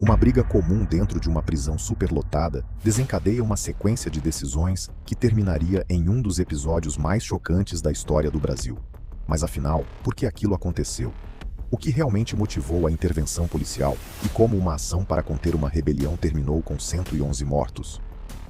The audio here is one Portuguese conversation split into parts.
Uma briga comum dentro de uma prisão superlotada desencadeia uma sequência de decisões que terminaria em um dos episódios mais chocantes da história do Brasil. Mas afinal, por que aquilo aconteceu? O que realmente motivou a intervenção policial e como uma ação para conter uma rebelião terminou com 111 mortos?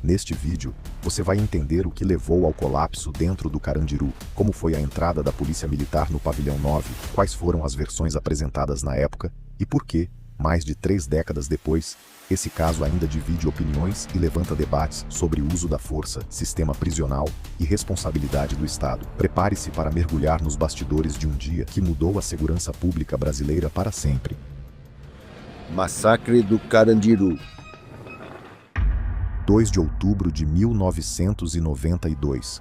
Neste vídeo, você vai entender o que levou ao colapso dentro do Carandiru, como foi a entrada da Polícia Militar no Pavilhão 9, quais foram as versões apresentadas na época e por que, mais de 3 décadas depois, esse caso ainda divide opiniões e levanta debates sobre o uso da força, sistema prisional e responsabilidade do Estado. Prepare-se para mergulhar nos bastidores de um dia que mudou a segurança pública brasileira para sempre. Massacre do Carandiru. 2 de outubro de 1992.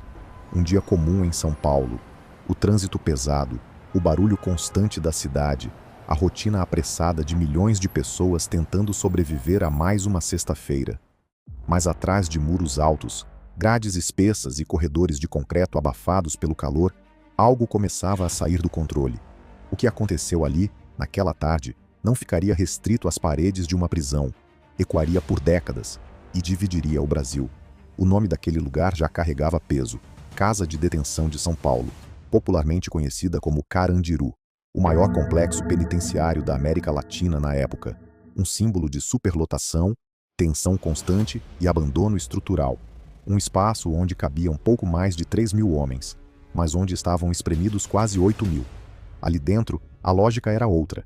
Um dia comum em São Paulo. O trânsito pesado, o barulho constante da cidade, a rotina apressada de milhões de pessoas tentando sobreviver a mais uma sexta-feira. Mas atrás de muros altos, grades espessas e corredores de concreto abafados pelo calor, algo começava a sair do controle. O que aconteceu ali, naquela tarde, não ficaria restrito às paredes de uma prisão, ecoaria por décadas e dividiria o Brasil. O nome daquele lugar já carregava peso: Casa de Detenção de São Paulo, popularmente conhecida como Carandiru, o maior complexo penitenciário da América Latina na época, um símbolo de superlotação, tensão constante e abandono estrutural. Um espaço onde cabiam pouco mais de 3.000 homens, mas onde estavam espremidos quase 8.000. Ali dentro, a lógica era outra.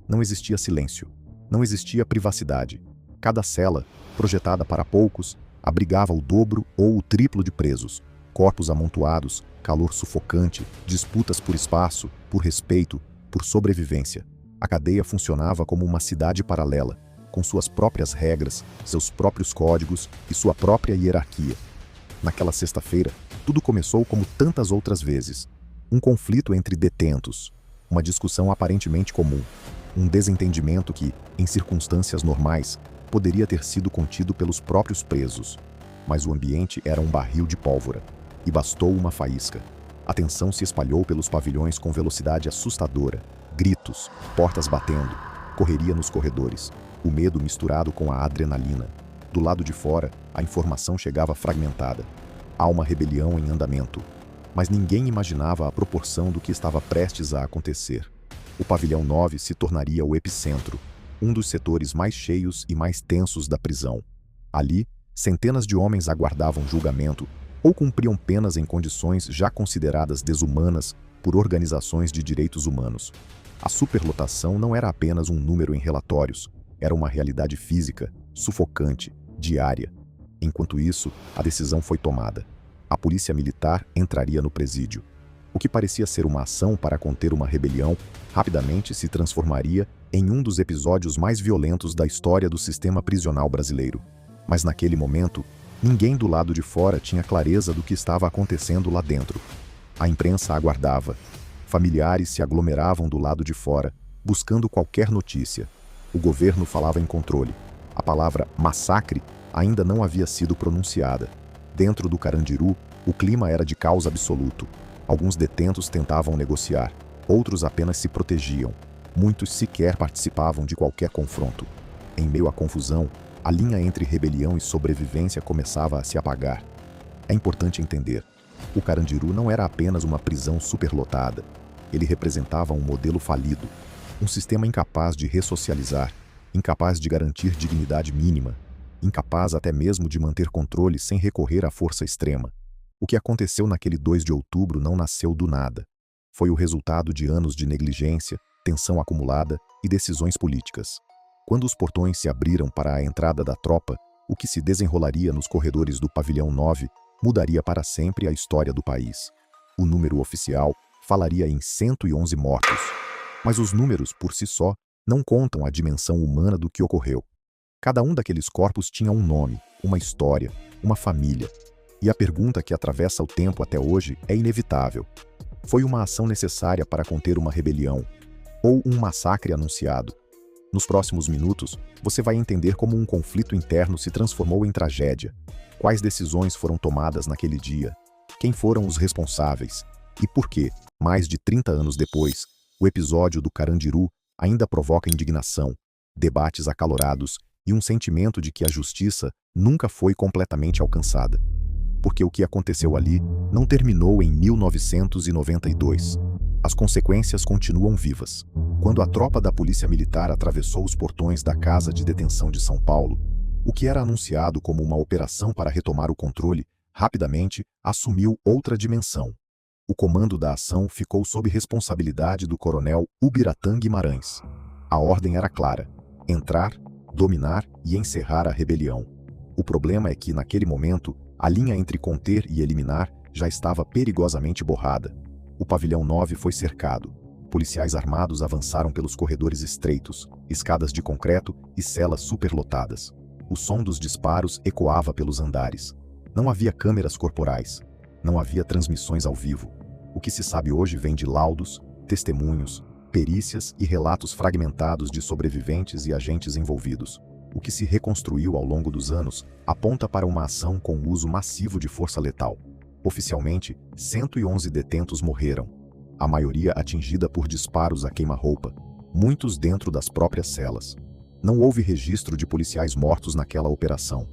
Não existia silêncio, não existia privacidade. Cada cela, projetada para poucos, abrigava o dobro ou o triplo de presos. Corpos amontoados, calor sufocante, disputas por espaço, por respeito, por sobrevivência. A cadeia funcionava como uma cidade paralela, com suas próprias regras, seus próprios códigos e sua própria hierarquia. Naquela sexta-feira, tudo começou como tantas outras vezes. Um conflito entre detentos, uma discussão aparentemente comum, um desentendimento que, em circunstâncias normais, poderia ter sido contido pelos próprios presos. Mas o ambiente era um barril de pólvora, e bastou uma faísca. A tensão se espalhou pelos pavilhões com velocidade assustadora. Gritos, portas batendo, correria nos corredores, o medo misturado com a adrenalina. Do lado de fora, a informação chegava fragmentada. Há uma rebelião em andamento. Mas ninguém imaginava a proporção do que estava prestes a acontecer. O Pavilhão 9 se tornaria o epicentro, um dos setores mais cheios e mais tensos da prisão. Ali, centenas de homens aguardavam julgamento ou cumpriam penas em condições já consideradas desumanas por organizações de direitos humanos. A superlotação não era apenas um número em relatórios, era uma realidade física, sufocante, diária. Enquanto isso, a decisão foi tomada. A polícia militar entraria no presídio. O que parecia ser uma ação para conter uma rebelião, rapidamente se transformaria em um dos episódios mais violentos da história do sistema prisional brasileiro. Mas naquele momento, ninguém do lado de fora tinha clareza do que estava acontecendo lá dentro. A imprensa aguardava. Familiares se aglomeravam do lado de fora, buscando qualquer notícia. O governo falava em controle. A palavra massacre ainda não havia sido pronunciada. Dentro do Carandiru, o clima era de caos absoluto. Alguns detentos tentavam negociar, outros apenas se protegiam. Muitos sequer participavam de qualquer confronto. Em meio à confusão, a linha entre rebelião e sobrevivência começava a se apagar. É importante entender, o Carandiru não era apenas uma prisão superlotada. Ele representava um modelo falido, um sistema incapaz de ressocializar, incapaz de garantir dignidade mínima, incapaz até mesmo de manter controle sem recorrer à força extrema. O que aconteceu naquele 2 de outubro não nasceu do nada. Foi o resultado de anos de negligência, tensão acumulada e decisões políticas. Quando os portões se abriram para a entrada da tropa, o que se desenrolaria nos corredores do Pavilhão 9 mudaria para sempre a história do país. O número oficial falaria em 111 mortos. Mas os números, por si só, não contam a dimensão humana do que ocorreu. Cada um daqueles corpos tinha um nome, uma história, uma família. E a pergunta que atravessa o tempo até hoje é inevitável. Foi uma ação necessária para conter uma rebelião? Ou um massacre anunciado? Nos próximos minutos, você vai entender como um conflito interno se transformou em tragédia. Quais decisões foram tomadas naquele dia? Quem foram os responsáveis? E por que, mais de 30 anos depois, o episódio do Carandiru ainda provoca indignação, debates acalorados e um sentimento de que a justiça nunca foi completamente alcançada. Porque o que aconteceu ali não terminou em 1992. As consequências continuam vivas. Quando a tropa da Polícia Militar atravessou os portões da Casa de Detenção de São Paulo, o que era anunciado como uma operação para retomar o controle, rapidamente assumiu outra dimensão. O comando da ação ficou sob responsabilidade do coronel Ubiratã Guimarães. A ordem era clara: entrar, dominar e encerrar a rebelião. O problema é que, naquele momento, a linha entre conter e eliminar já estava perigosamente borrada. O pavilhão 9 foi cercado. Policiais armados avançaram pelos corredores estreitos, escadas de concreto e celas superlotadas. O som dos disparos ecoava pelos andares. Não havia câmeras corporais. Não havia transmissões ao vivo. O que se sabe hoje vem de laudos, testemunhos, perícias e relatos fragmentados de sobreviventes e agentes envolvidos. O que se reconstruiu ao longo dos anos aponta para uma ação com uso massivo de força letal. Oficialmente, 111 detentos morreram, a maioria atingida por disparos a queima-roupa, muitos dentro das próprias celas. Não houve registro de policiais mortos naquela operação.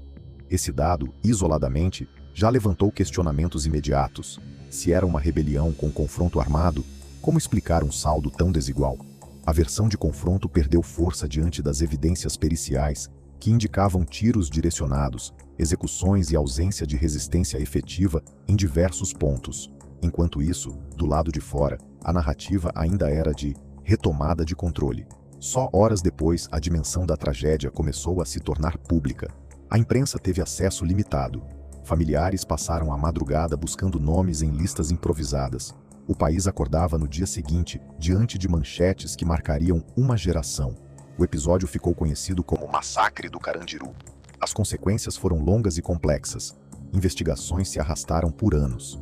Esse dado, isoladamente, já levantou questionamentos imediatos. Se era uma rebelião com confronto armado, como explicar um saldo tão desigual? A versão de confronto perdeu força diante das evidências periciais, que indicavam tiros direcionados, execuções e ausência de resistência efetiva em diversos pontos. Enquanto isso, do lado de fora, a narrativa ainda era de retomada de controle. Só horas depois, a dimensão da tragédia começou a se tornar pública. A imprensa teve acesso limitado. Familiares passaram a madrugada buscando nomes em listas improvisadas. O país acordava no dia seguinte, diante de manchetes que marcariam uma geração. O episódio ficou conhecido como Massacre do Carandiru. As consequências foram longas e complexas. Investigações se arrastaram por anos.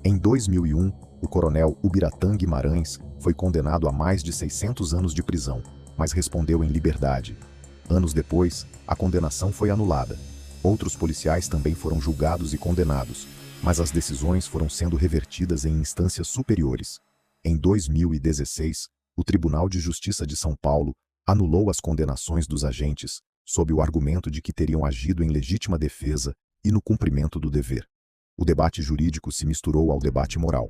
Em 2001, o coronel Ubiratã Guimarães foi condenado a mais de 600 anos de prisão, mas respondeu em liberdade. Anos depois, a condenação foi anulada. Outros policiais também foram julgados e condenados, mas as decisões foram sendo revertidas em instâncias superiores. Em 2016, o Tribunal de Justiça de São Paulo anulou as condenações dos agentes, sob o argumento de que teriam agido em legítima defesa e no cumprimento do dever. O debate jurídico se misturou ao debate moral.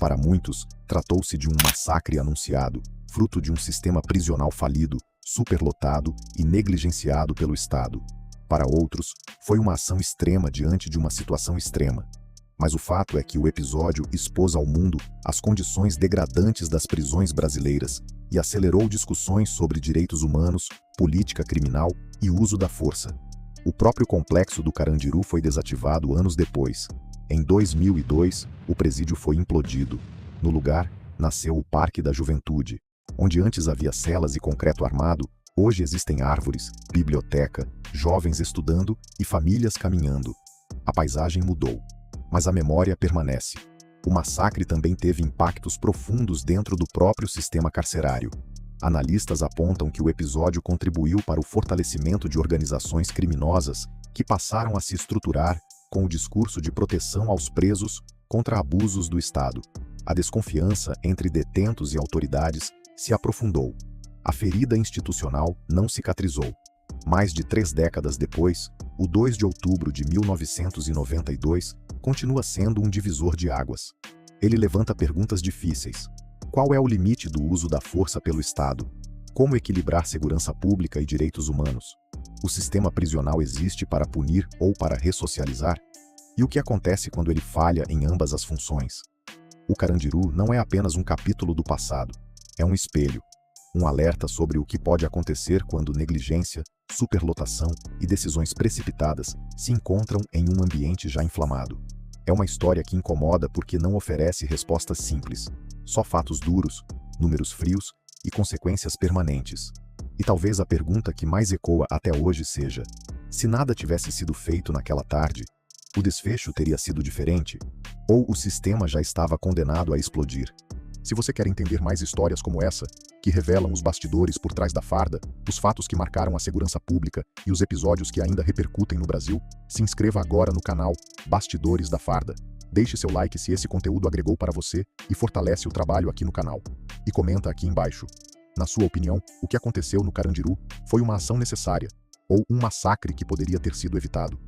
Para muitos, tratou-se de um massacre anunciado, fruto de um sistema prisional falido, superlotado e negligenciado pelo Estado. Para outros, foi uma ação extrema diante de uma situação extrema. Mas o fato é que o episódio expôs ao mundo as condições degradantes das prisões brasileiras e acelerou discussões sobre direitos humanos, política criminal e uso da força. O próprio complexo do Carandiru foi desativado anos depois. Em 2002, o presídio foi implodido. No lugar, nasceu o Parque da Juventude. Onde antes havia celas e concreto armado, hoje existem árvores, biblioteca, jovens estudando e famílias caminhando. A paisagem mudou, mas a memória permanece. O massacre também teve impactos profundos dentro do próprio sistema carcerário. Analistas apontam que o episódio contribuiu para o fortalecimento de organizações criminosas que passaram a se estruturar com o discurso de proteção aos presos contra abusos do Estado. A desconfiança entre detentos e autoridades se aprofundou. A ferida institucional não cicatrizou. Mais de 3 décadas depois, o 2 de outubro de 1992 continua sendo um divisor de águas. Ele levanta perguntas difíceis. Qual é o limite do uso da força pelo Estado? Como equilibrar segurança pública e direitos humanos? O sistema prisional existe para punir ou para ressocializar? E o que acontece quando ele falha em ambas as funções? O Carandiru não é apenas um capítulo do passado, é um espelho, um alerta sobre o que pode acontecer quando negligência, superlotação e decisões precipitadas se encontram em um ambiente já inflamado. É uma história que incomoda porque não oferece respostas simples, só fatos duros, números frios e consequências permanentes. E talvez a pergunta que mais ecoa até hoje seja: se nada tivesse sido feito naquela tarde, o desfecho teria sido diferente? Ou o sistema já estava condenado a explodir? Se você quer entender mais histórias como essa, que revelam os bastidores por trás da farda, os fatos que marcaram a segurança pública e os episódios que ainda repercutem no Brasil, se inscreva agora no canal Bastidores da Farda. Deixe seu like se esse conteúdo agregou para você e fortalece o trabalho aqui no canal. E comenta aqui embaixo: Na sua opinião, o que aconteceu no Carandiru foi uma ação necessária ou um massacre que poderia ter sido evitado?